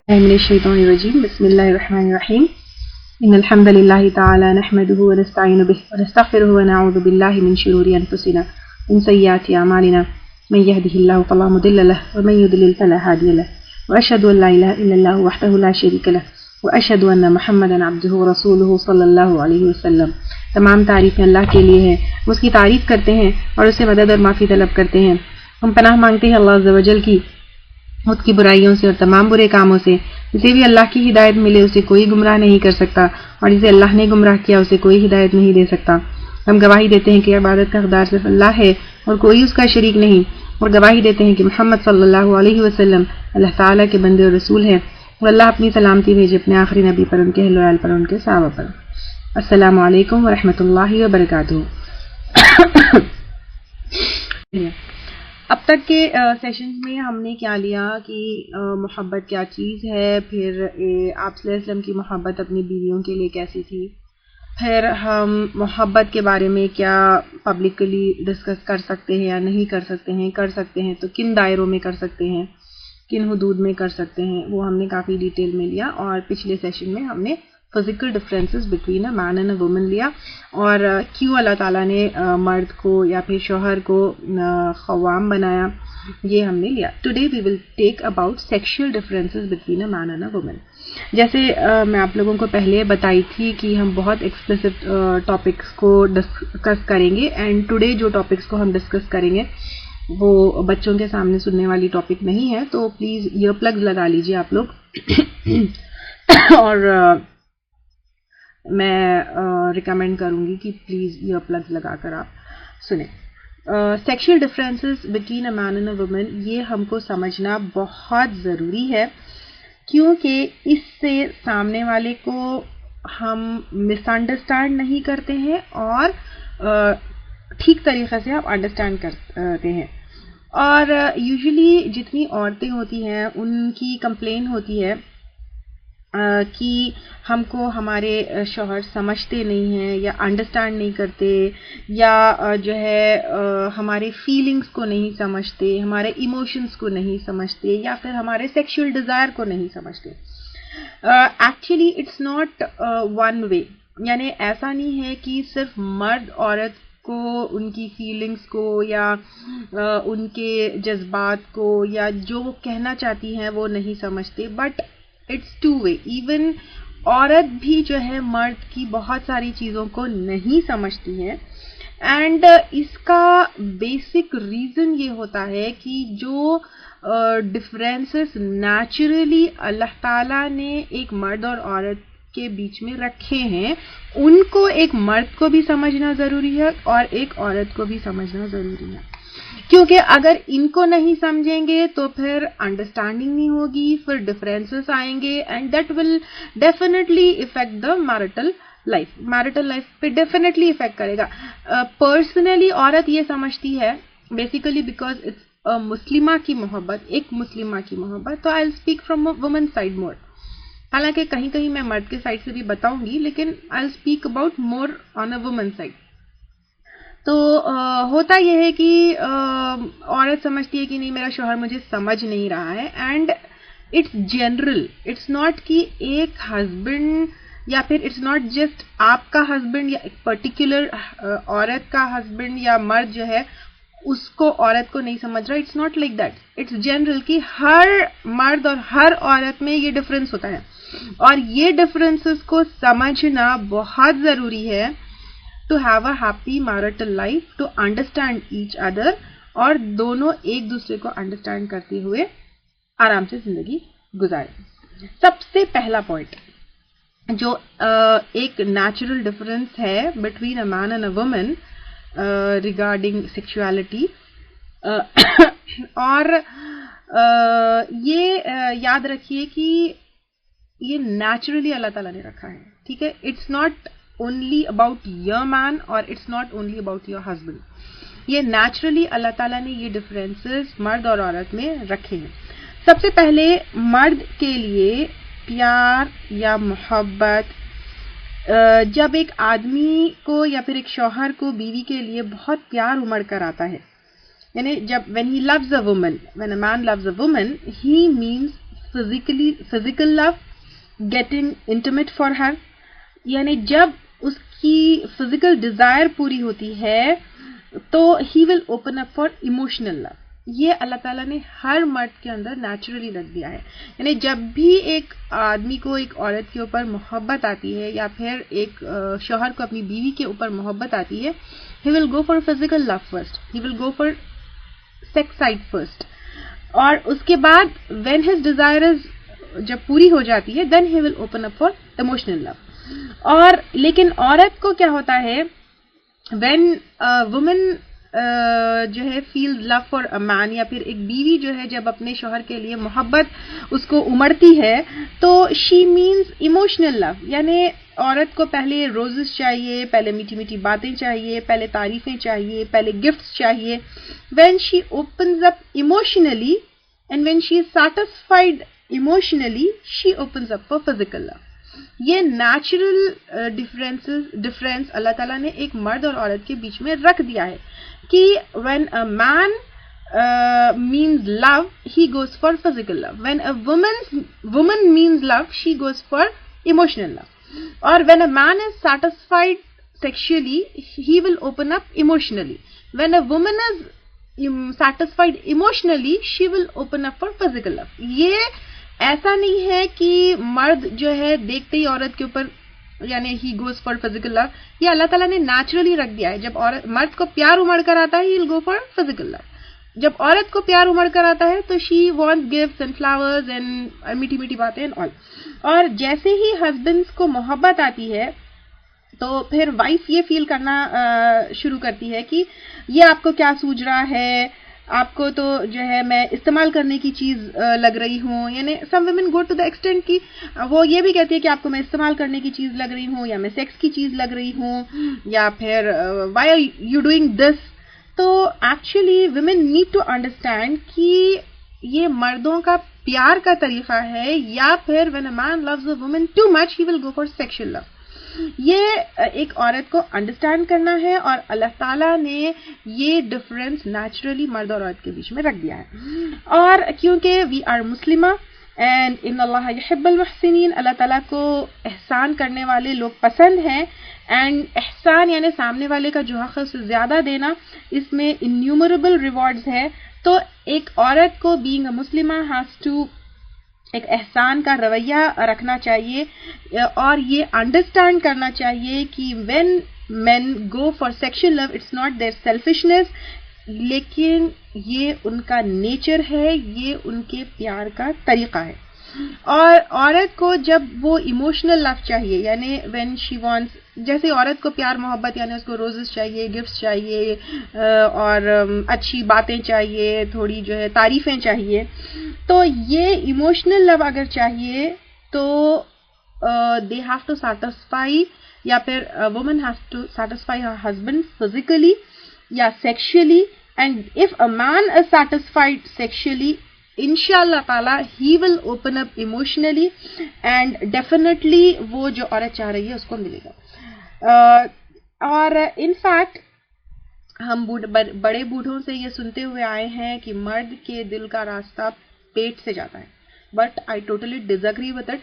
मिनश्शैतानिर्रजीम बिस्मिल्लाहिर्रहमानिर्रहीम इन्नल हम्दुलिल्लाहि तआला नहमदुहु व नस्तईनु बिहि व नस्तगफिरुहु व नऊज़ु बिल्लाहि मिन शुरूरि अनफुसिना व मिन सय्यिआति अमालिना मन यहदिहिल्लाहु फला मुदिल्ल लहु व मन युद्लिल फला हादिय लहु व अशहदु अन ला इलाहा इल्लल्लाहु वहदहु ला शरीका लहु व अशहदु अन्ना मुहम्मदन अब्दुहु व रसूलुहु सल्लल्लाहु अलैहि वसल्लम। तमाम तारीफ़ें अल्लाह के लिए हैं, उसकी तारीफ़ करते हैं और उससे मदद और माफ़ी तलब करते हैं। हम पनाह मांगते हैं अल्लाह अज़्ज़ व जल की उसकी बुराइयों से और तमाम बुरे कामों से। जिसे भी अल्लाह की हिदायत मिले उसे कोई गुमराह नहीं कर सकता और जिसे अल्लाह ने गुमराह किया उसे कोई हिदायत नहीं दे सकता। हम गवाही देते हैं कि इबादत का हकदार सिर्फ अल्लाह है और कोई उसका शरीक नहीं, और गवाही देते हैं कि मोहम्मद सल्लल्लाहु अलैहि वसल्लम अल्लाह ताला के बंदे और रसूल हैं और अल्लाह अपनी सलामती भेजे अपने आखिरी नबी पर, उनके अहल व आल पर, उनके सहाबा पर। अस्सलामु अलैकुम व रहमतुल्लाहि व बरकातुहू। अब तक के सेशंस में हमने क्या लिया कि मोहब्बत क्या चीज़ है, फिर आप सल्लल्लाहु अलैहि वसल्लम की मोहब्बत अपनी बीवियों के लिए कैसी थी, फिर हम मोहब्बत के बारे में क्या पब्लिकली डिस्कस कर सकते हैं या नहीं कर सकते हैं तो किन दायरों में कर सकते हैं, किन हुदूद में कर सकते हैं, वो हमने काफ़ी डिटेल में लिया। और पिछले सेशन में हमने physical differences between a man and a woman लिया और क्यों अल्लाह ताला ने मर्द को या फिर शौहर को ख़वाम बनाया, ये हमने लिया। Today we will take about sexual differences between a man and a woman. जैसे मैं आप लोगों को पहले बताई थी कि हम बहुत एक्सप्लिसिट टॉपिक्स को डिस्कस करेंगे, एंड टुडे जो टॉपिक्स को हम डिस्कस करेंगे वो बच्चों के सामने सुनने वाली टॉपिक नहीं है, तो प्लीज़ ईयर प्लग्स लगा लीजिए आप लोग और मैं रिकमेंड करूंगी कि प्लीज़ ईयर प्लग्स लगाकर आप सुने। Sexual differences between a man and a woman, ये हमको समझना बहुत ज़रूरी है क्योंकि इससे सामने वाले को हम मिसअंडरस्टैंड नहीं करते हैं और ठीक तरीक़े से आप अंडरस्टैंड करते हैं। और यूजुअली जितनी औरतें होती हैं उनकी कंप्लेन होती है कि हमको हमारे शौहर समझते नहीं हैं या अंडरस्टैंड नहीं करते, या जो है हमारे फीलिंग्स को नहीं समझते, हमारे इमोशंस को नहीं समझते, या फिर हमारे सेक्सुअल डिज़ायर को नहीं समझते। Actually it's not one way, यानी ऐसा नहीं है कि सिर्फ मर्द औरत को उनकी फीलिंग्स को या उनके जज्बात को या जो वो कहना चाहती हैं वो नहीं समझते, but it's two way. Even औरत भी जो है मर्द की बहुत सारी चीज़ों को नहीं समझती है, एंड इसका बेसिक रीज़न ये होता है कि जो डिफरेंसेस नेचुरली अल्लाह ताला ने एक मर्द और औरत के बीच में रखे हैं, उनको एक मर्द को भी समझना ज़रूरी है और एक औरत को भी समझना ज़रूरी है। क्योंकि अगर इनको नहीं समझेंगे तो फिर अंडरस्टैंडिंग नहीं होगी, फिर डिफरेंसेस आएंगे and that will definitely effect the marital life पे डेफिनेटली इफेक्ट करेगा। पर्सनली औरत ये समझती है बेसिकली बिकॉज इट्स अ मुस्लिमा की मोहब्बत, एक मुस्लिमा की मोहब्बत, तो I will speak from women side मोर। हालांकि कहीं कहीं मैं मर्द के साइड से भी बताऊंगी, लेकिन I will speak about more on a women side. तो होता यह है कि औरत समझती है कि नहीं मेरा शौहर मुझे समझ नहीं रहा है, and it's general, it's not कि एक हस्बैंड या फिर इट्स नॉट जस्ट आपका हस्बैंड या एक पर्टिकुलर औरत का हस्बैंड या मर्द जो है उसको औरत को नहीं समझ रहा। It's not like that, it's general कि हर मर्द और हर औरत में ये डिफरेंस होता है और ये डिफरेंसेस को समझना बहुत ज़रूरी है to have a happy marital life, to understand each other, और दोनों एक दूसरे को अंडरस्टैंड करते हुए आराम से जिंदगी गुजारें। सबसे पहला पॉइंट जो एक नेचुरल डिफरेंस है between a man and a woman regarding sexuality, और ये याद रखिए कि ये नेचुरली अल्लाह ताला ने रखा है, ठीक है। It's not only about your man or it's not only about your husband. ये naturally अल्लाह ताला ने ये differences मर्द और औरत में रखे हैं। सबसे पहले मर्द के लिए प्यार या मोहब्बत, जब एक आदमी को या फिर एक शौहर को बीवी के लिए बहुत प्यार उमड़ कर आता है, यानी जब when he loves a woman, when a man loves a woman, he means physical love, getting intimate for her, यानी जब उसकी फिजिकल डिजायर पूरी होती है तो ही will open up for emotional love. ये अल्लाह ताला ने हर मर्द के अंदर नेचुरली रख दिया है। यानी जब भी एक आदमी को एक औरत के ऊपर मोहब्बत आती है या फिर एक शौहर को अपनी बीवी के ऊपर मोहब्बत आती है, he will go for physical love first, he will go for sex side first, और उसके बाद व्हेन हिज डिजायर्स जब पूरी हो जाती है then he will open up for emotional love. और लेकिन औरत को क्या होता है, व्हेन वुमन जो है feel love for a man, या फिर एक बीवी जो है जब अपने शौहर के लिए मोहब्बत उसको उमड़ती है तो शी मीन्स इमोशनल लव। यानी औरत को पहले रोजेस चाहिए, पहले मीठी मीठी बातें चाहिए, पहले तारीफें चाहिए, पहले गिफ्ट्स चाहिए। When she opens up emotionally and when she is satisfied emotionally, she opens up for physical love. ये नेचुरल डिफरेंस अल्लाह ताला ने एक मर्द और औरत के बीच में रख दिया है कि when a man means love, he goes for physical love. When a woman means love, she goes for emotional love. Or when a man is satisfied sexually, he will open up emotionally. When a woman is satisfied emotionally, she will open up for physical love. ये ऐसा नहीं है कि मर्द जो है देखते ही औरत के ऊपर यानी ही गोज फॉर फिजिकल लव, ये अल्लाह ताला ने नेचुरली रख दिया है। जब औरत मर्द को प्यार उमड़ कर आता है, he will go for physical love. जब औरत को प्यार उमड़ कर आता है तो she wants gifts and flowers and मीठी मीठी बातें एंड ऑल। और जैसे ही हस्बैंड्स को मोहब्बत आती है तो फिर वाइफ ये फील करना शुरू करती है कि ये आपको क्या सूझ रहा है, आपको तो जो है मैं इस्तेमाल करने की चीज लग रही हूँ। यानी some women go to the extent कि वो ये भी कहती है कि आपको मैं इस्तेमाल करने की चीज लग रही हूँ, या मैं सेक्स की चीज लग रही हूँ, या फिर why are you doing this. तो actually women need to understand कि ये मर्दों का प्यार का तरीका है, या फिर when a man loves a woman too much, he will go for sexual love. ये एक औरत को अंडरस्टैंड करना है, और अल्लाह ताला ने ये डिफरेंस नेचुरली मर्द और औरत के बीच में रख दिया है। और क्योंकि वी आर मुस्लिमा एंड इन्नल्लाह युहिब्बुल मुहसिनीन, अल्लाह ताला को एहसान करने वाले लोग पसंद हैं। एंड एहसान यानी सामने वाले का जो हक है उससे ज्यादा देना, इसमें इन्यूमरेबल रिवॉर्ड्स है। तो एक औरत को बीइंग अ मुस्लिमा हैज टू एक एहसान का रवैया रखना चाहिए, और ये अंडरस्टैंड करना चाहिए कि when men go for sexual love, it's not there selfishness, लेकिन ये उनका नेचर है, ये उनके प्यार का तरीका है। और औरत को जब वो इमोशनल लव चाहिए, यानी व्हेन शी वांट्स, जैसे औरत को प्यार मोहब्बत यानी उसको रोजेस चाहिए, गिफ्ट्स चाहिए, और अच्छी बातें चाहिए, थोड़ी जो है तारीफें चाहिए, तो ये इमोशनल लव अगर चाहिए तो दे हैव टू सैटिस्फाई, या फिर woman has to satisfy her husband physically या sexually. And if a man is satisfied sexually, इंशाअल्लाह ताला he will open up emotionally, and definitely वो जो औरत चाह रही है उसको मिलेगा। और इनफैक्ट हम बड़े बूढ़ों से ये सुनते हुए आए हैं कि मर्द के दिल का रास्ता पेट से जाता है, but I totally disagree with it.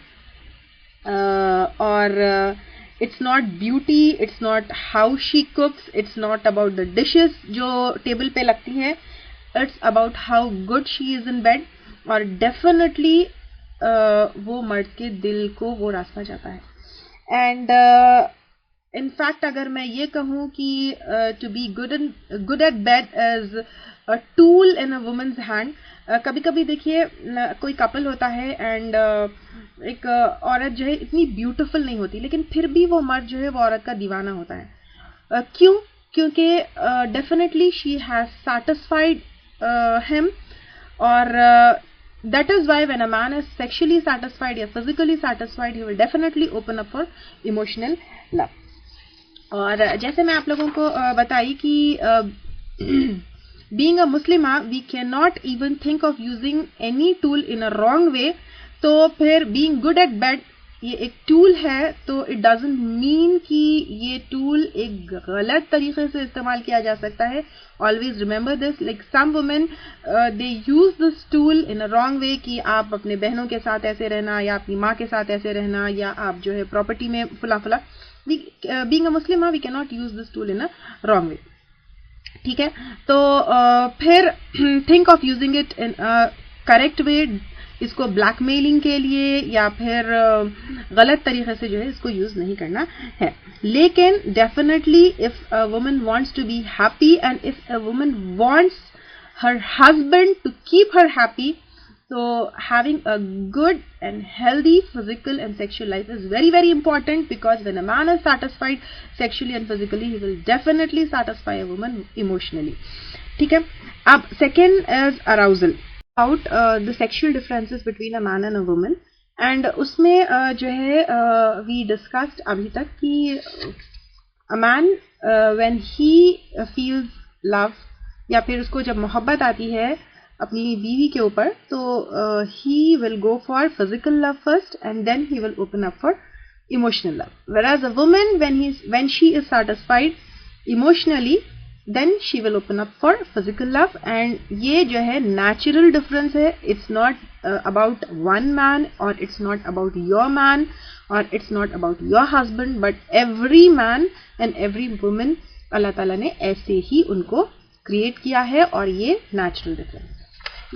और it's not beauty, it's not how she cooks, it's not about the dishes जो टेबल पे लगती हैं, it's about how good she is in bed. और डेफिनेटली वो मर्द के दिल को वो रास्ता जाता है। एंड इनफैक्ट अगर मैं ये कहूँ कि to be good at bed is a tool in a woman's hand. कभी कभी देखिए कोई कपल होता है एंड एक औरत जो है इतनी ब्यूटीफुल नहीं होती, लेकिन फिर भी वो मर्द जो है वो औरत का दीवाना होता है। क्यों? क्योंकि definitely she has satisfied him, और that is why when a man is sexually satisfied or physically satisfied, he will definitely open up for emotional love. और जैसे मैं आप लोगों को बताई कि being a Muslima, we cannot even think of using any tool in a wrong way. तो फिर being good at bed ये एक टूल है तो इट डजंट मीन कि ये टूल एक गलत तरीके से इस्तेमाल किया जा सकता है. Always remember this. Like some women they use this tool in a wrong way कि आप अपने बहनों के साथ ऐसे रहना या अपनी माँ के साथ ऐसे रहना या आप जो है प्रॉपर्टी में फुला फुला. Being a Muslim we can not use this tool in a wrong way. ठीक है, तो फिर think of using it in a correct way. इसको ब्लैकमेलिंग के लिए या फिर गलत तरीके से जो है इसको यूज नहीं करना है. लेकिन definitely if a woman wants to be happy and if a woman wants her husband to keep her happy, so having a good and healthy physical and sexual life is very very important, because when a man is satisfied sexually and physically, he will definitely satisfy a woman emotionally. ठीक है, अब second is arousal. About the sexual differences between a man and a woman, and उसमें जो है we discussed अभी तक कि a man when he feels love या फिर उसको जब मोहब्बत आती है अपनी बीवी के ऊपर, तो he will go for physical love first and then he will open up for emotional love. Whereas a woman when she is satisfied emotionally, then she will open up for physical love. And ये जो है natural difference है. It's not about one man, or it's not about your man, or it's not about your husband, but every man and every woman अल्लाह ताला ने ऐसे ही उनको create किया है, और ये natural difference.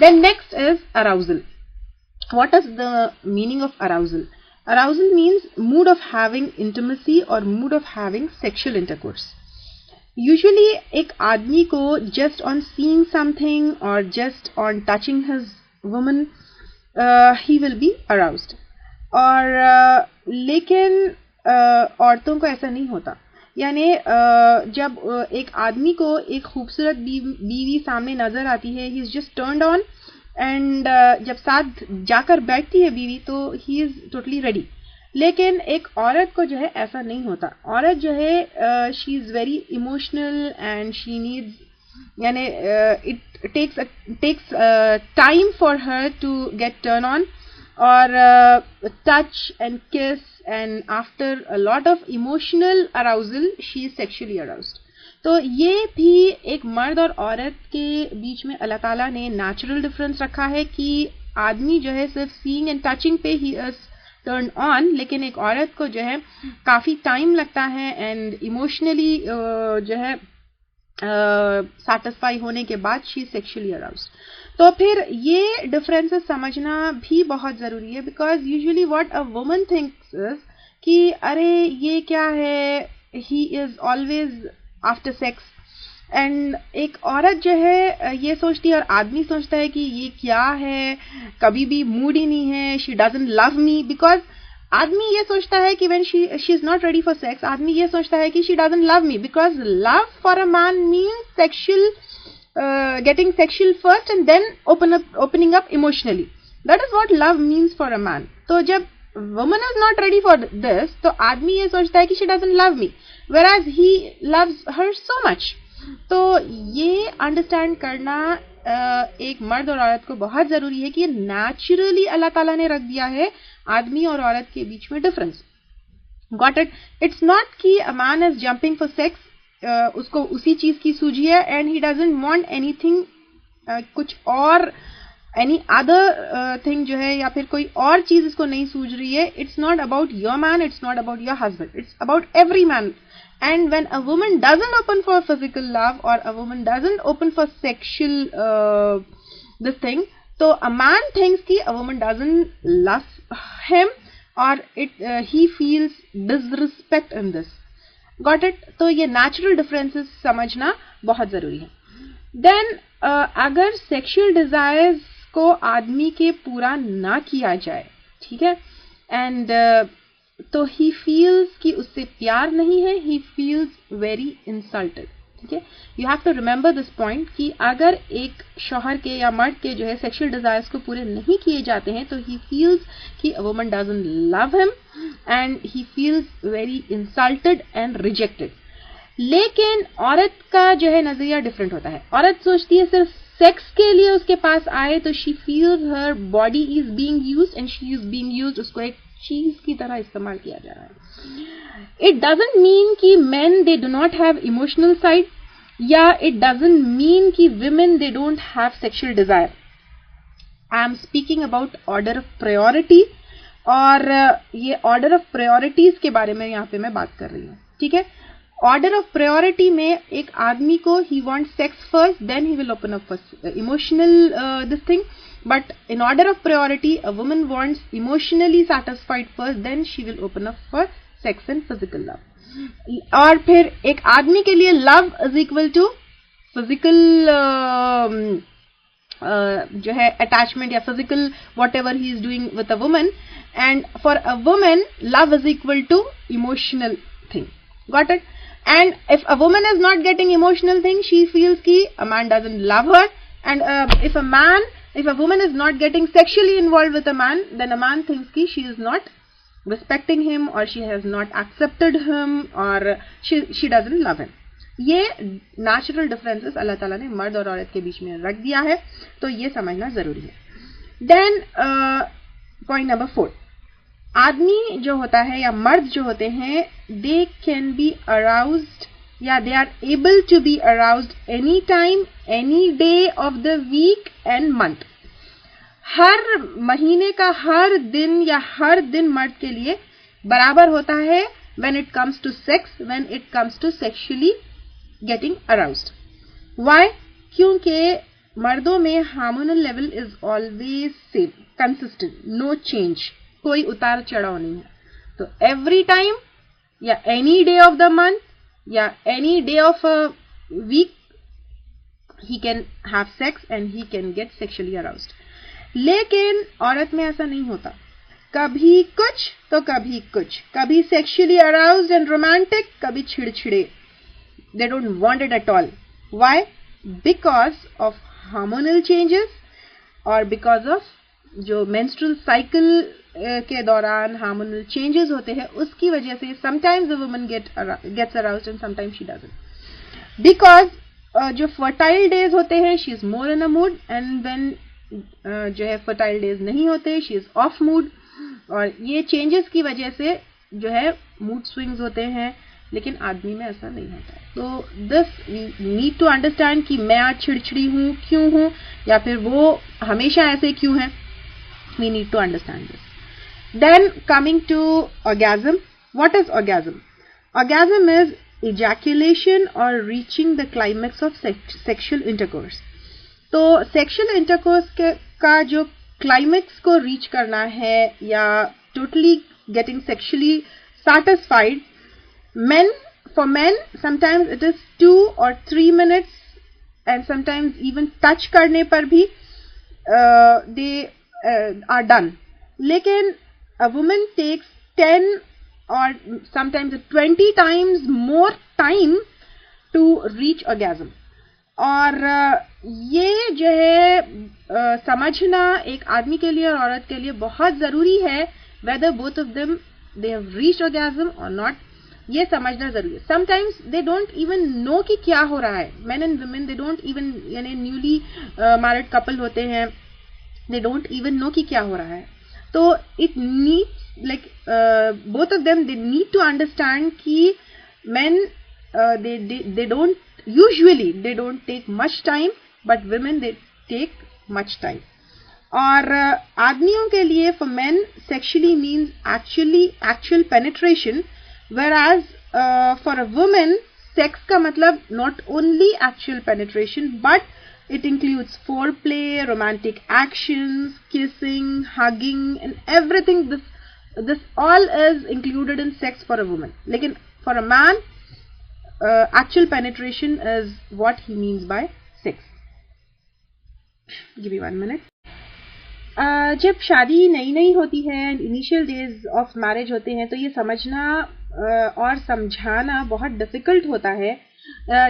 Then next is arousal. What is the meaning of arousal? Arousal means mood of having intimacy or mood of having sexual intercourse. Usually एक आदमी को just on seeing something or just on touching his woman, he will be aroused. और लेकिन औरतों को ऐसा नहीं होता. यानी जब एक आदमी को एक खूबसूरत बीवी सामने नजर आती है, he is just turned on, and जब साथ जाकर बैठती है बीवी तो ही इज टोटली रेडी. लेकिन एक औरत को जो है ऐसा नहीं होता. औरत जो है she is very emotional and she needs, यानी it takes time for her to get turn on, or touch and kiss, and after a lot of emotional arousal she is sexually aroused. तो ये भी एक मर्द और औरत के बीच में अल्लाह ताला ने नेचुरल डिफरेंस रखा है कि आदमी जो है सिर्फ सीइंग एंड टचिंग पे ही इज टर्न ऑन, लेकिन एक औरत को जो है काफी टाइम लगता है एंड इमोशनली जो है सेटिस्फाई होने के बाद शी इज सेक्सुअली अराउज्ड. तो फिर ये डिफरेंसेस समझना भी बहुत जरूरी है, because usually what a woman thinks is कि अरे ये क्या है, he is always after sex. And एक औरत जो है ये सोचती है और आदमी सोचता है कि ये क्या है, कभी भी मूड ही नहीं है, she doesn't love me. Because आदमी ये सोचता है कि when she is not ready for sex, आदमी ये सोचता है कि she doesn't love me, because love for a man means sexual getting sexual first and then opening up emotionally. That is what love means for a man. तो जब woman is not ready for this, तो आदमी ये सोचता है कि she doesn't love me, whereas he loves her so much. तो ये अंडरस्टैंड करना एक मर्द और औरत को बहुत जरूरी है कि नेचुरली अल्लाह ताला ने रख दिया है आदमी और औरत के बीच में difference. Got it? It's not कि a man is jumping for sex, उसको उसी चीज की सूझी है and he doesn't want anything, कुछ और एनी अदर थिंग जो है या फिर कोई और चीज इसको नहीं सूझ रही है. It's not about your man, it's not about your husband, it's about every man. And when a woman doesn't open for physical love और a woman doesn't open for sexual this thing, तो a man thinks कि a woman doesn't love him और he feels disrespect in this. Got it? तो ये natural differences समझना बहुत जरूरी है. देन अगर सेक्सुअल डिजायर्स को आदमी के पूरा ना किया जाए, ठीक है, एंड तो ही फील्स कि उससे प्यार नहीं है, ही फील्स वेरी इंसल्टेड. ठीक है, you have to remember this point कि अगर एक शौहर के या मर्द के जो है सेक्सुअल डिजायर्स को पूरे नहीं किए जाते हैं तो ही फील्स कि a woman doesn't love him and he feels very insulted and rejected. लेकिन औरत का जो है नजरिया डिफरेंट होता है. औरत सोचती है सिर्फ सेक्स के लिए उसके पास आए तो she feels her body is being used and she is being used, उसको एक चीज की तरह इस्तेमाल किया जा रहा है। इट डजंट मीन कि main they do not have emotional side, या इट डजंट मीन कि women they don't have sexual desire. I am speaking about order of priority, और ये ऑर्डर ऑफ प्रायोरिटीज के बारे में यहाँ पे मैं बात कर रही हूँ, ठीक है। ऑर्डर ऑफ प्रायोरिटी में एक आदमी को he want sex first, then he will open up for emotional this thing, but in order of priority a woman wants emotionally satisfied first, then she will open up for sex and physical love. और फिर एक आदमी के लिए love is equal to physical जो है attachment या physical whatever he is doing with a woman, and for a woman love is equal to emotional thing. Got it? And if a woman is not getting emotional thing, she feels ki a man doesn't love her. And if a woman is not getting sexually involved with a man, then a man thinks ki she is not respecting him, or she has not accepted him, or she doesn't love him. ये natural differences अल्लाह ताला ने मर्द और औरत के बीच में रख दिया है, तो ये समझना जरूरी है। देन पॉइंट नंबर 4, आदमी जो होता है या मर्द जो होते हैं, दे कैन बी अराउज्ड या they are able to be aroused any time, any day of the week and month. हर महीने का हर दिन या हर दिन मर्द के लिए बराबर होता है when it comes to sex, when it comes to sexually getting aroused. Why? क्योंकि मर्दों में hormonal level is always same, consistent, no change, कोई उतार चढ़ाव नहीं है। तो एवरी टाइम या any day of the month या any day of a week he can have sex and he can get sexually aroused. लेकिन औरत में ऐसा नहीं होता, कभी कुछ तो कभी कुछ, कभी सेक्सुअली अराउज्ड एंड रोमांटिक, कभी छिड़छिड़े। They don't want it at all. Why? Because of hormonal changes और बिकॉज ऑफ जो मेंस्ट्रुअल साइकिल के दौरान हार्मोनल चेंजेस होते हैं, उसकी वजह से sometimes the woman gets aroused and sometimes she doesn't. Because जो फर्टाइल डेज होते हैं, she is more in a mood, and when जो है फर्टाइल डेज नहीं होते, शी इज ऑफ मूड। और ये चेंजेस की वजह से जो है मूड स्विंग्स होते हैं, लेकिन आदमी में ऐसा नहीं होता। तो दिस नीड टू अंडरस्टैंड कि मैं आज चिड़चिड़ी हूँ, क्यों हूँ, या फिर वो हमेशा ऐसे क्यों है। We need to understand this. Then coming to orgasm, what is orgasm? Orgasm is ejaculation or reaching the climax of sexual intercourse. तो सेक्सुअल इंटरकोर्स का जो क्लाइमेक्स को रीच करना है या totally getting sexually satisfied, for men sometimes it is 2 or 3 minutes, and sometimes even touch करने पर भी they are done. लेकिन a woman takes 10 or sometimes 20 times more time to reach orgasm. और ये जो है समझना एक आदमी के लिए और औरत के लिए बहुत जरूरी है, whether both of them they have reached orgasm or not, ये समझना जरूरी है। Sometimes they don't even know कि क्या हो रहा है। Men and women they don't even, यानी newly married couple होते हैं, they don't even know कि क्या हो रहा है। तो it needs like both of them they need to understand कि men they don't usually they don't take much time, but women they take much time. और आदमियों के लिए for men sexually means actual penetration, whereas for a woman sex का मतलब not only actual penetration but it includes foreplay, romantic actions, kissing, hugging and everything. This all is included in sex for a woman. लेकिन for a man actual penetration is what he means by sex. Give me 1 minute. जब शादी नई नई होती है, initial days of marriage होते हैं, तो ये समझना और समझाना बहुत डिफिकल्ट होता है।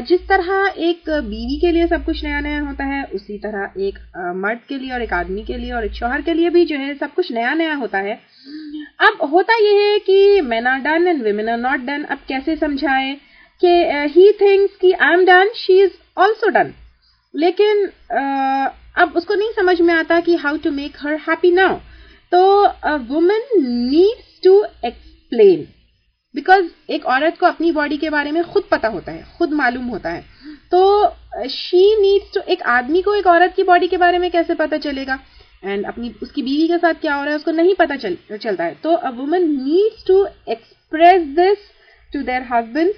जिस तरह एक बीवी के लिए सब कुछ नया नया होता है, उसी तरह एक मर्द के लिए और एक आदमी के लिए और एक शौहर के लिए भी जो है सब कुछ नया नया होता है। अब होता यह है कि men are done and women are not done। अब कैसे समझाएं कि he thinks कि I am done, she is also done। लेकिन अब उसको नहीं समझ में आता कि how to make her happy now. तो woman needs to explain, because एक औरत को अपनी बॉडी के बारे में खुद पता होता है, खुद मालूम होता है। तो शी नीड्स टू, एक आदमी को एक औरत की बॉडी के बारे में कैसे पता चलेगा, एंड अपनी उसकी बीवी के साथ क्या हो रहा है उसको नहीं पता चलता है। तो a woman needs to express this to their husband.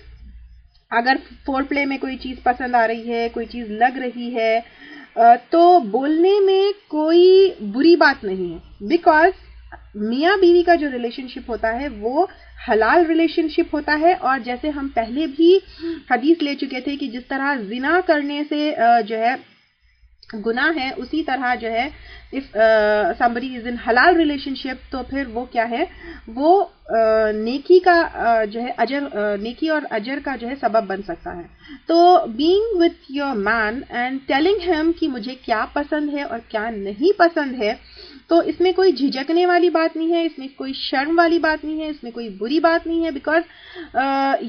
अगर फोर प्ले में कोई चीज पसंद आ रही है, कोई चीज लग रही है, तो बोलने में कोई बुरी बात नहीं है, बिकॉज मियाँ बीवी का जो रिलेशनशिप होता है वो हलाल रिलेशनशिप होता है। और जैसे हम पहले भी हदीस ले चुके थे कि जिस तरह जिना करने से जो है गुनाह है, उसी तरह जो है इफ somebody इज इन हलाल रिलेशनशिप तो फिर वो क्या है, वो नेकी का जो है अजर, नेकी और अजर का जो है सबब बन सकता है। तो being with your man and telling him कि मुझे क्या पसंद है और क्या नहीं पसंद है, तो इसमें कोई झिझकने वाली बात नहीं है, इसमें कोई शर्म वाली बात नहीं है, इसमें कोई बुरी बात नहीं है, because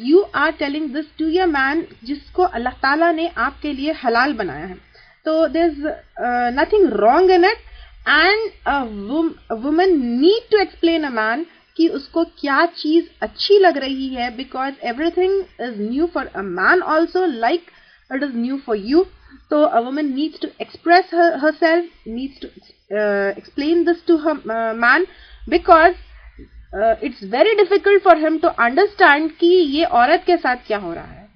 you are telling this to your man जिसको अल्लाह ताला ने आपके लिए हलाल बनाया है। So there's nothing wrong in it, and a woman need to explain a man कि उसको क्या चीज अच्छी लग रही है, because everything is new for a man also like it is new for you. So a woman needs to express herself, needs to explain this to her man, because it's very difficult for him to understand कि ये औरत के साथ क्या हो रहा है।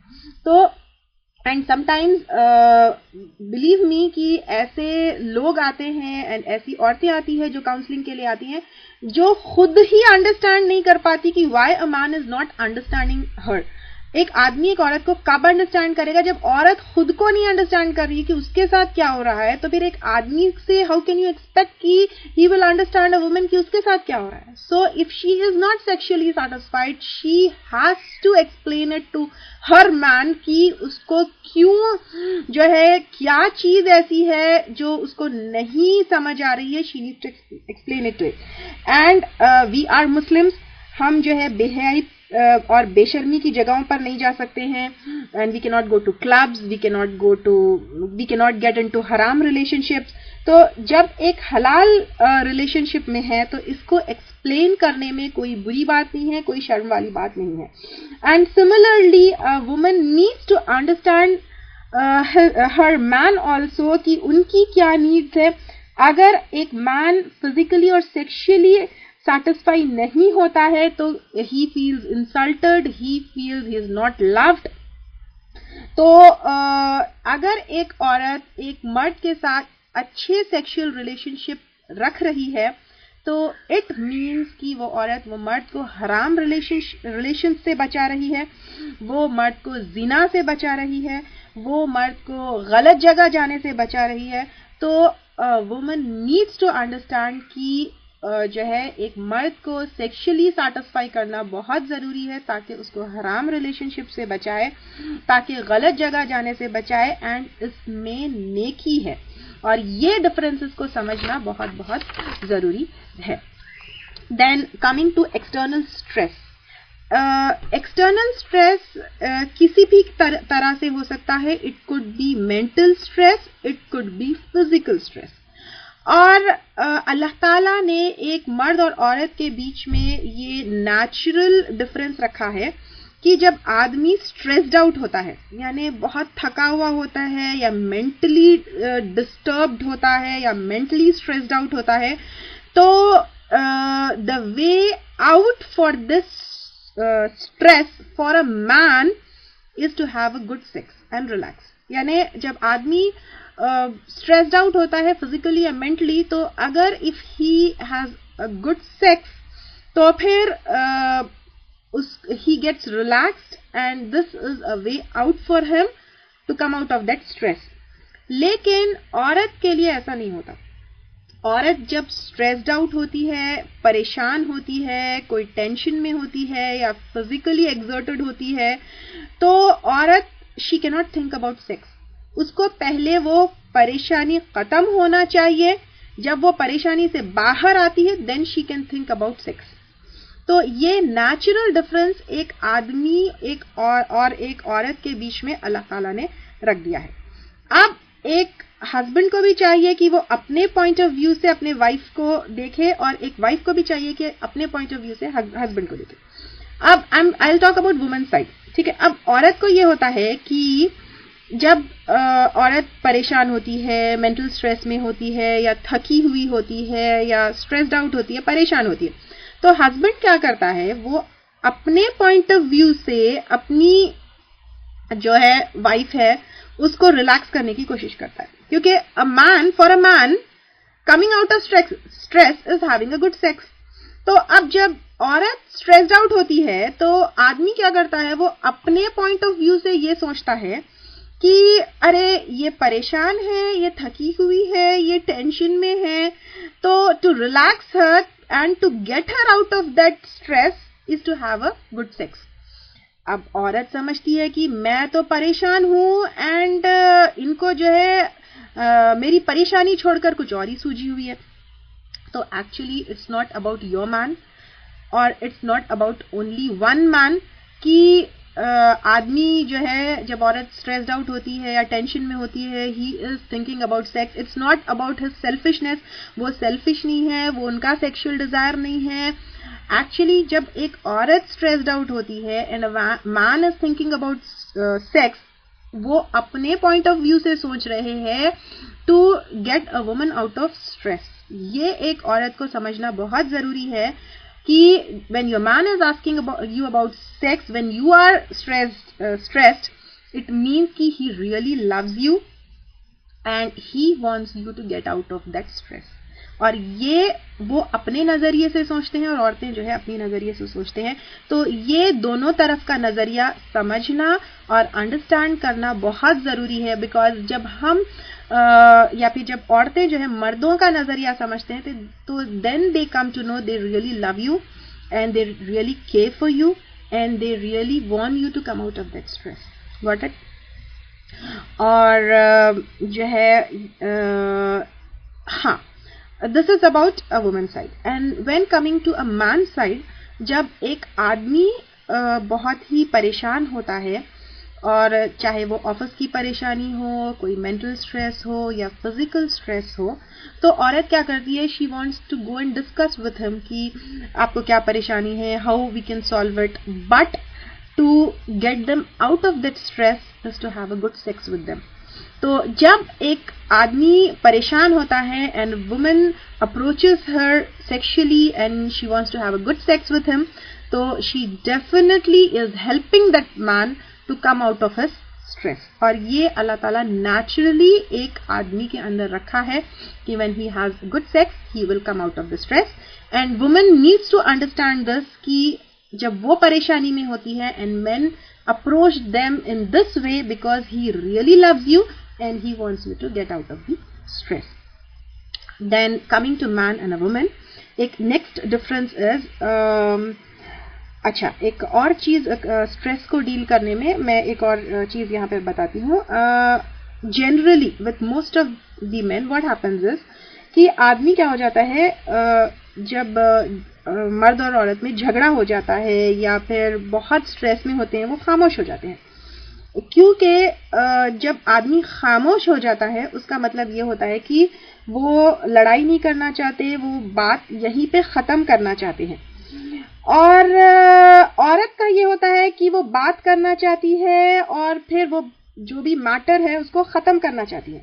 तो एंड समटाइम्स बिलीव मी कि ऐसे लोग आते हैं एंड ऐसी औरतें आती हैं जो काउंसलिंग के लिए आती हैं, जो खुद ही अंडरस्टैंड नहीं कर पाती कि why a man is not understanding her. एक आदमी एक औरत को कब अंडरस्टैंड करेगा, जब औरत खुद को नहीं अंडरस्टैंड कर रही है कि उसके साथ क्या हो रहा है, तो फिर एक आदमी से हाउ कैन यू एक्सपेक्ट कि he will understand a woman कि उसके साथ क्या हो रहा है। So if she is not sexually satisfied, she has to explain it to her man कि उसको क्यों जो है, क्या चीज ऐसी है जो उसको नहीं समझ आ रही है। She needs to explain it to it. And we are Muslims, हम जो है बेहयाई और बेशर्मी की जगहों पर नहीं जा सकते हैं, and we can not go to clubs, we can not get into हराम रिलेशनशिप्स। तो जब एक हलाल रिलेशनशिप में है तो इसको एक्सप्लेन करने में कोई बुरी बात नहीं है, कोई शर्म वाली बात नहीं है। And similarly a woman needs to understand her man also कि उनकी क्या नीड्स है। अगर एक मैन फिजिकली और सेक्सुअली सेटिस्फाई नहीं होता है तो he feels insulted, he feels he is not loved. तो अगर एक औरत एक मर्द के साथ अच्छे सेक्सुअल रिलेशनशिप रख रही है तो इट मीन्स कि वो औरत वो मर्द को हराम रिलेशन से बचा रही है, वो मर्द को जिना से बचा रही है, वो मर्द को गलत जगह जाने से बचा रही है। तो वुमन नीड्स टू अंडरस्टैंड कि जो है एक मर्द को सेक्सुअली सैटिस्फाई करना बहुत ज़रूरी है ताकि उसको हराम रिलेशनशिप से बचाए, ताकि गलत जगह जाने से बचाए, एंड इसमें नेकी है। और ये डिफरेंसेस को समझना बहुत बहुत ज़रूरी है। Then coming to external stress. External stress किसी भी तरह से हो सकता है। It could be mental stress, it could be physical stress. और अल्लाह ताला ने एक मर्द और औरत के बीच में ये नेचुरल डिफरेंस रखा है कि जब आदमी स्ट्रेस्ड आउट होता है, यानी बहुत थका हुआ होता है या मेंटली डिस्टर्ब्ड होता है या मेंटली स्ट्रेस्ड आउट होता है, तो the way out for this stress for a man is to have a good sex and relax. यानी जब आदमी स्ट्रेस्ड आउट होता है फिजिकली या मेंटली, तो अगर if he has a good sex तो फिर he gets relaxed and this is a way out for him to come out of that stress. लेकिन औरत के लिए ऐसा नहीं होता। औरत जब स्ट्रेस्ड आउट होती है, परेशान होती है, कोई टेंशन में होती है या फिजिकली एक्सर्टेड होती है, तो औरत she cannot think about sex. उसको पहले वो परेशानी खत्म होना चाहिए। जब वो परेशानी से बाहर आती है then she can think about sex. तो ये नेचुरल डिफरेंस एक आदमी एक और एक औरत के बीच में अल्लाह ताला ने रख दिया है। अब एक हस्बैंड को भी चाहिए कि वो अपने पॉइंट ऑफ व्यू से अपने वाइफ को देखे, और एक वाइफ को भी चाहिए कि अपने पॉइंट ऑफ व्यू से हस्बैंड को देखे। अब I will talk about women side, ठीक है। अब औरत को ये होता है कि जब औरत परेशान होती है, मेंटल स्ट्रेस में होती है, या थकी हुई होती है, या स्ट्रेस्ड आउट होती है, परेशान होती है, तो हस्बैंड क्या करता है, वो अपने पॉइंट ऑफ व्यू से अपनी जो है वाइफ है उसको रिलैक्स करने की कोशिश करता है, क्योंकि for a man coming out of stress is having a good sex. तो अब जब औरत स्ट्रेस्ड आउट होती है तो आदमी क्या करता है, वो अपने पॉइंट ऑफ व्यू से ये सोचता है कि अरे ये परेशान है, ये थकी हुई है, ये टेंशन में है, तो to relax her and to get her out of that stress is to have a good sex. अब औरत समझती है कि मैं तो परेशान हूं एंड इनको जो है मेरी परेशानी छोड़कर कुछ और ही सूझी हुई है। तो actually it's not about your man, और it's not about only one man कि आदमी जो है जब औरत स्ट्रेस्ड आउट होती है या टेंशन में होती है, he is thinking about sex. It's not about his selfishness, वो सेल्फिश नहीं है, वो उनका सेक्सुअल डिजायर नहीं है। एक्चुअली जब एक औरत स्ट्रेस्ड आउट होती है and man is thinking about sex, वो अपने पॉइंट ऑफ व्यू से सोच रहे हैं to get a woman out of stress. ये एक औरत को समझना बहुत जरूरी है कि when your man is asking you about sex, when you are stressed, it means कि he really loves you and he wants you to get out of that stress. और ये वो अपने नजरिए से सोचते हैं और औरतें जो है अपनी नजरिए से सोचते हैं। तो ये दोनों तरफ का नजरिया समझना और अंडरस्टैंड करना बहुत जरूरी है, बिकॉज जब हम या फिर जब औरतें जो है मर्दों का नजरिया समझते हैं तो then they come to know they really love you and they really care for you and they really want you to come out of that stress. Got it? और जो है हाँ, this is about a women side. And when coming to a man side, जब एक आदमी बहुत ही परेशान होता है, और चाहे वो ऑफिस की परेशानी हो, कोई मेंटल स्ट्रेस हो या फिजिकल स्ट्रेस हो, तो औरत क्या करती है, she wants to go and discuss with him कि आपको क्या परेशानी है, how we can solve it, but to get them out of that stress is to have a good sex with them. तो जब एक आदमी परेशान होता है and woman approaches her sexually and she wants to have a good sex with him, तो she definitely is helping that man to come out of his stress. और ये अल्लाह ताला नेचुरली एक आदमी के अंदर रखा है कि when he has good sex he will come out of the stress. And women needs to understand this कि जब वो परेशानी में होती है and men approach them in this way because he really loves you and he wants you to get out of the stress. Then coming to man and a woman, एक next difference is अच्छा, एक और चीज stress को deal करने में मैं एक और चीज यहाँ पे बताती हूँ। Generally with most of the main what happens is कि आदमी क्या हो जाता है, जब मर्द और औरत में झगड़ा हो जाता है या फिर बहुत स्ट्रेस में होते हैं, वो खामोश हो जाते हैं। क्योंकि जब आदमी खामोश हो जाता है उसका मतलब ये होता है कि वो लड़ाई नहीं करना चाहते, वो बात यहीं पे खत्म करना चाहते हैं। और औरत का ये होता है कि वो बात करना चाहती है और फिर वो जो भी मैटर है उसको खत्म करना चाहती है।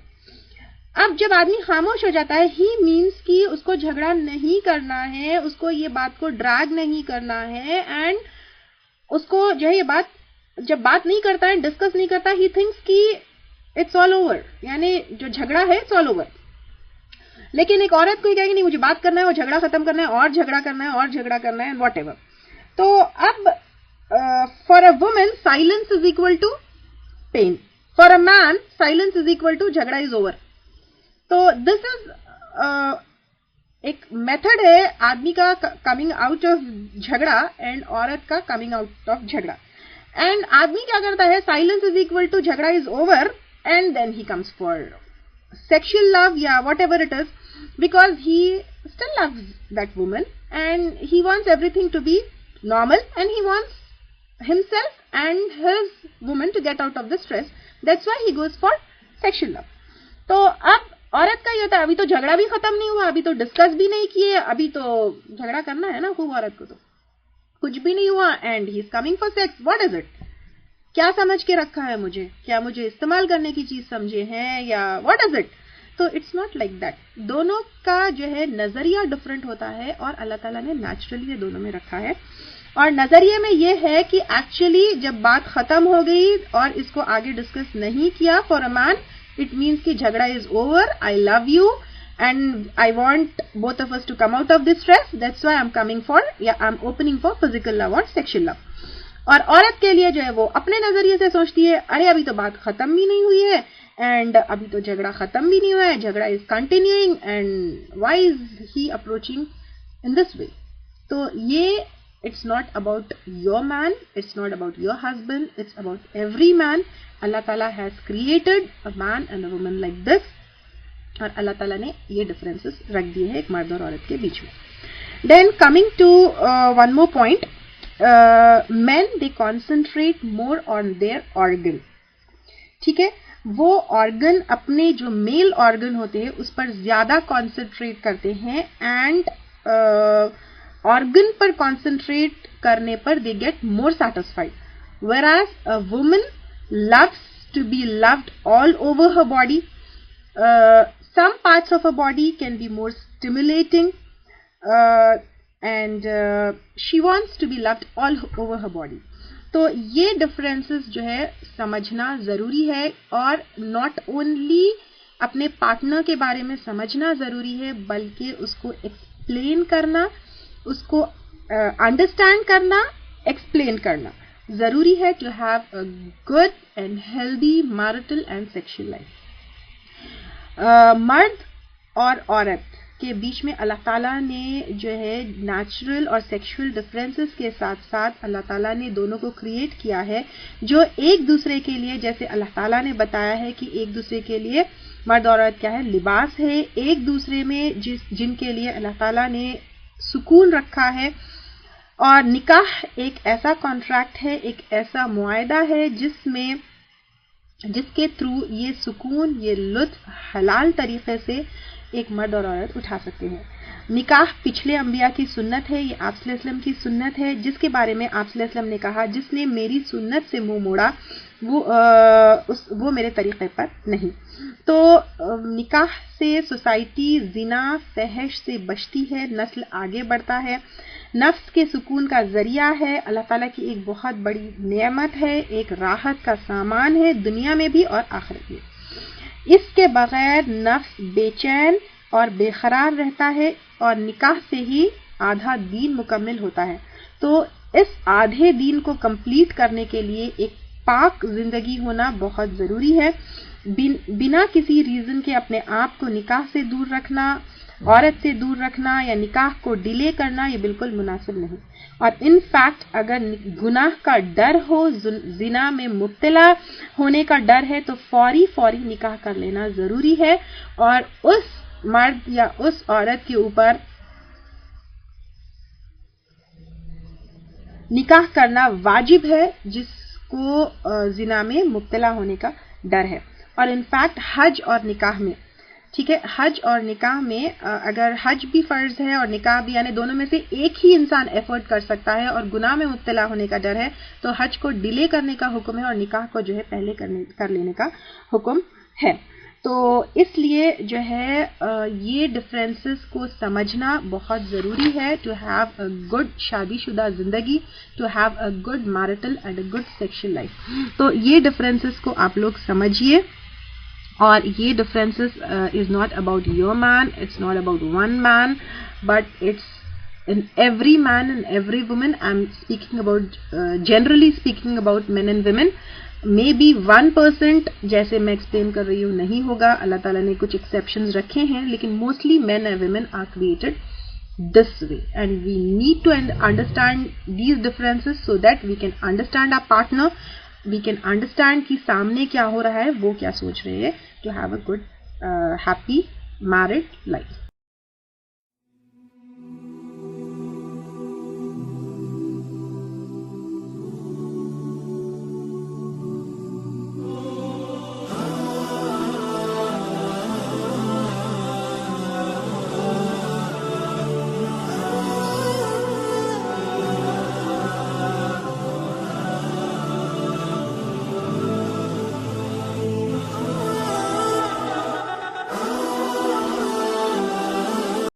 अब जब आदमी खामोश हो जाता है, ही मीन्स कि उसको झगड़ा नहीं करना है, उसको ये बात को ड्रैग नहीं करना है, एंड उसको जो है ये बात जब बात नहीं करता है, डिस्कस नहीं करता, ही थिंक्स कि इट्स ऑल ओवर, यानी जो झगड़ा है इट्स ऑल ओवर। लेकिन एक औरत को ये कहेगी नहीं, मुझे बात करना है और झगड़ा खत्म करना है और झगड़ा करना है और झगड़ा करना है, वॉट एवर। तो अब for a women silence is equal to pain, for a man silence is equal to झगड़ा इज ओवर। तो दिस इज एक मेथड है आदमी का कमिंग आउट ऑफ झगड़ा एंड औरत का कमिंग आउट ऑफ झगड़ा। एंड आदमी क्या करता है, साइलेंस इज इक्वल टू झगड़ा is over, and then he comes for sexual love या whatever it is, because he still loves that woman and he wants everything to be normal and he wants himself and his woman to get out of the stress. That's why he goes for sexual love. तो अब औरत का ये होता है, अभी तो झगड़ा भी खत्म नहीं हुआ, अभी तो डिस्कस भी नहीं किए, अभी तो झगड़ा करना है ना खूब औरत को, तो कुछ भी नहीं हुआ and he is coming for sex. What is it? क्या समझ के रखा है मुझे? क्या मुझे इस्तेमाल करने की चीज समझे हैं या व्हाट इज इट? तो इट्स नॉट लाइक दैट। दोनों का जो है नजरिया डिफरेंट होता है और अल्लाह ताला ने नेचुरली ये दोनों में रखा है। और नजरिए में ये है कि एक्चुअली जब बात खत्म हो गई और इसको आगे डिस्कस नहीं किया, for a man it means कि झगड़ा is over, I love you and I want both of us to come out of this stress, that's why I am coming for या I am opening for physical love और sexual love. और औरत के लिए जो है वो अपने नजरिए से सोचती है, अरे अभी तो बात खत्म भी नहीं हुई है एंड अभी तो झगड़ा खत्म भी नहीं हुआ है, झगड़ा is continuing and why is he approaching in this वे। तो ये it's not about your man, it's not about your husband, it's about every man. Allah Ta'ala has created a man and a woman like this, और अल्लाह ताला ने ये differences रख दिए हैं एक मर्द और औरत के बीच में। Then coming to one more point, men they concentrate more on their organ। ठीक है, वो ऑर्गन अपने जो मेल ऑर्गन होते हैं उस पर ज्यादा कॉन्सेंट्रेट करते हैं एंड ऑर्गन पर कॉन्सेंट्रेट करने पर they get more satisfied, whereas a woman loves to be loved all over her body. Some parts of her body can be more stimulating and she wants to be loved all over her body. तो ये differences जो है समझना जरूरी है और not only अपने partner के बारे में समझना जरूरी है बल्कि उसको एक्सप्लेन करना, उसको अंडरस्टैंड करना, एक्सप्लेन करना जरूरी है to have a good and healthy marital and sexual life. मर्द और औरत के बीच में अल्लाह ताला ने जो है नेचुरल और सेक्सुअल डिफरेंसेस के साथ साथ अल्लाह ताला ने दोनों को क्रिएट किया है जो एक दूसरे के लिए, जैसे अल्लाह ताला ने बताया है कि एक दूसरे के लिए मर्द और औरत क्या है, लिबास है, एक दूसरे में जिनके लिए अल्लाह ताला ने सुकून रखा है। और निकाह एक ऐसा कॉन्ट्रैक्ट है, एक ऐसा मुआहदा है जिसके थ्रू ये सुकून, ये लुत्फ हलाल तरीके से एक मर्द और औरत उठा सकते हैं। निकाह पिछले अंबिया की सुन्नत है, ये आप सल्लल्लाहु अलैहि वसल्लम की सुन्नत है, जिसके बारे में आप सल्लल्लाहु अलैहि वसल्लम ने कहा, जिसने मेरी सुन्नत से मुंह मोड़ा वो मेरे तरीके पर नहीं। तो निकाह से सोसाइटी जिना फहश से बचती है, नस्ल आगे बढ़ता है, नफ्स के सुकून का जरिया है, अल्लाह ताला की एक बहुत बड़ी नेमत है, एक राहत का सामान है दुनिया में भी और आखिरत में। इसके बगैर नफ्स बेचैन और बेकरार रहता है और निकाह से ही आधा दीन मुकम्मल होता है। तो इस आधे दीन को कंप्लीट करने के लिए एक पाक जिंदगी होना बहुत जरूरी है। बिना किसी रीजन के अपने आप को निकाह से दूर रखना, औरत से दूर रखना या निकाह को डिले करना ये बिल्कुल मुनासिब नहीं। और इन फैक्ट अगर गुनाह का डर हो, जिना में मुब्तला होने का डर है तो फौरी निकाह कर लेना जरूरी है और उस मर्द या उस औरत के ऊपर निकाह करना वाजिब है जिसको जिना में मुब्तला होने का डर है। और इनफैक्ट हज और निकाह में, ठीक है, हज और निकाह में अगर हज भी फर्ज है और निकाह भी, यानी दोनों में से एक ही इंसान एफर्ट कर सकता है और गुनाह में मुब्तला होने का डर है तो हज को डिले करने का हुक्म है और निकाह को जो है पहले कर लेने का हुक्म है। तो इसलिए जो है ये डिफरेंसेस को समझना बहुत ज़रूरी है टू हैव अ गुड शादीशुदा ज़िंदगी, to have a good marital and a good sexual life. तो ये डिफरेंसेस को आप लोग समझिए और ये differences is not about your man, it's not about one man, but it's in every man and every woman. I'm speaking about generally speaking about men and women. Maybe 1% जैसे मैं explain कर रही हूँ नहीं होगा, अल्लाह ताला ने कुछ exceptions रखे हैं, लेकिन mostly men and women are created this way and we need to understand these differences so that we can understand our partner, we can understand कि सामने क्या हो रहा है, वो क्या सोच रहे हैं, to have a good happy married life.